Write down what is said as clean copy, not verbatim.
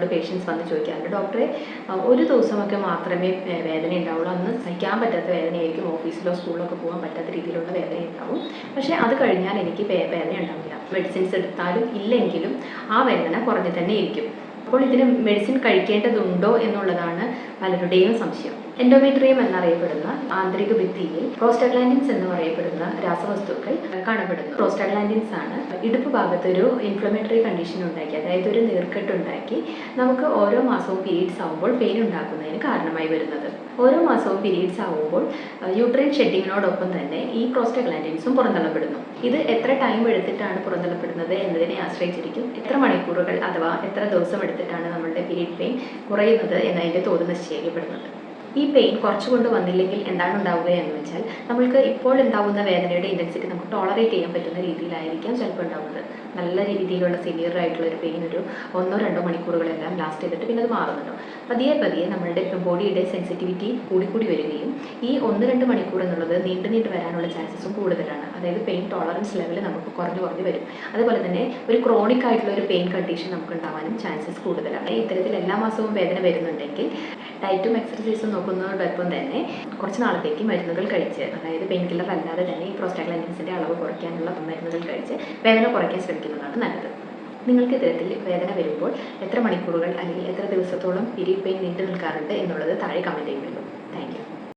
എന്നോട് പേഷ്യൻസ് വന്ന് ചോദിക്കാറുണ്ട്, ഡോക്ടറെ ഒരു ദിവസമൊക്കെ മാത്രമേ വേദന ഉണ്ടാവുള്ളൂ, അന്ന് സഹിക്കാൻ പറ്റാത്ത വേദനയായിരിക്കും, ഓഫീസിലോ സ്കൂളിലൊക്കെ പോകാൻ പറ്റാത്ത രീതിയിലുള്ള വേദന ഉണ്ടാവും, പക്ഷേ അത് കഴിഞ്ഞാൽ എനിക്ക് വേദന ഉണ്ടാവില്ല, മെഡിസിൻസ് എടുത്താലും ഇല്ലെങ്കിലും ആ വേദന കുറഞ്ഞു തന്നെ ഇരിക്കും. അപ്പോൾ ഇതിന് മെഡിസിൻ കഴിക്കേണ്ടതുണ്ടോ എന്നുള്ളതാണ് പലരുടെയും സംശയം. എൻഡോമെട്രിയം എന്നറിയപ്പെടുന്ന ആന്തരിക ഭിത്തിയിൽ പ്രോസ്റ്റാഗ്ലാൻഡിൻസ് എന്ന് പറയപ്പെടുന്ന രാസവസ്തുക്കൾ കാണപ്പെടുന്നു. പ്രോസ്റ്റാഗ്ലാൻഡിൻസ് ആണ് ഇടുപ്പ് ഭാഗത്ത് ഒരു ഇൻഫ്ലമേറ്ററി കണ്ടീഷൻ ഉണ്ടാക്കി, അതായത് ഒരു നീർക്കെട്ടുണ്ടാക്കി നമുക്ക് ഓരോ മാസവും പീരീഡ്സ് ആവുമ്പോൾ പെയിൻ ഉണ്ടാക്കുന്നതിന് കാരണമായി വരുന്നത്. ഓരോ മാസവും പീരീഡ്സ് ആവുമ്പോൾ യൂട്രൈൻ ഷെഡിങ്ങിനോടൊപ്പം തന്നെ ഈ പ്രോസ്റ്റാഗ്ലാൻഡിൻസും പുറന്തള്ളപ്പെടുന്നു. ഇത് എത്ര ടൈം എടുത്തിട്ടാണ് പുറന്തള്ളപ്പെടുന്നത് എന്നതിനെ ആശ്രയിച്ചിരിക്കും എത്ര മണിക്കൂറുകൾ അഥവാ എത്ര ദിവസം എടുത്തിട്ടാണ് നമ്മളുടെ പീരീഡ് പെയിൻ കുറയുന്നത് എന്നതിൻ്റെ തോത് നിശ്ചയിക്കപ്പെടുന്നത്. ഈ പെയിൻ കുറച്ചുകൊണ്ട് വന്നില്ലെങ്കിൽ എന്താണ് ഉണ്ടാവുക എന്ന് വെച്ചാൽ, നമ്മൾക്ക് ഇപ്പോൾ ഉണ്ടാകുന്ന വേദനയുടെ ഇൻറ്റൻസിറ്റി നമുക്ക് ടോളറേറ്റ് ചെയ്യാൻ പറ്റുന്ന രീതിയിലായിരിക്കാം ചിലപ്പോൾ ഉണ്ടാകുന്നത്. നല്ല രീതിയിലുള്ള സിവിയർ ആയിട്ടുള്ള ഒരു പെയിൻ ഒരു 1-2 മണിക്കൂറുകളെല്ലാം ലാസ്റ്റ് ചെയ്തിട്ട് പിന്നെ അത് മാറുന്നുണ്ടോ. പതിയെ പതിയെ നമ്മളുടെ ബോഡിയുടെ സെൻസിറ്റിവിറ്റി കൂടി വരികയും ഈ 1-2 മണിക്കൂർ എന്നുള്ളത് നീണ്ടു വരാനുള്ള ചാൻസസും കൂടുതലാണ്. അതായത് പെയിൻ ടോളറൻസ് ലെവൽ നമുക്ക് കുറഞ്ഞു വരും. അതുപോലെ തന്നെ ഒരു ക്രോണിക് ആയിട്ടുള്ള ഒരു പെയിൻ കണ്ടീഷൻ നമുക്ക് ഉണ്ടാവാനും ചാൻസസ് കൂടുതലാണ്. ഇത്തരത്തിൽ എല്ലാ മാസവും വേദന വരുന്നുണ്ടെങ്കിൽ ഡയറ്റും എക്സർസൈസും നോക്കുന്നതോടൊപ്പം തന്നെ കുറച്ച് നാളത്തേക്ക് മരുന്നുകൾ കഴിച്ച്, അതായത് പെയിൻ കില്ലർ അല്ലാതെ തന്നെ ഈ പ്രോസ്റ്റാഗ്ലാൻഡിൻസിൻ്റെ അളവ് കുറയ്ക്കാനുള്ള മരുന്നുകൾ കഴിച്ച് വേദന കുറയ്ക്കാൻ ശ്രമിക്കുന്നതാണ് നല്ലത്. നിങ്ങൾക്ക് ഇത്തരത്തിൽ വേദന വരുമ്പോൾ എത്ര മണിക്കൂറുകൾ അല്ലെങ്കിൽ എത്ര ദിവസത്തോളം പീരീഡ് പെയിൻ നീണ്ടു നിൽക്കാറുണ്ട് എന്നുള്ളത് താഴെ കമൻറ്റ് ചെയ്യുമല്ലോ. Thank you.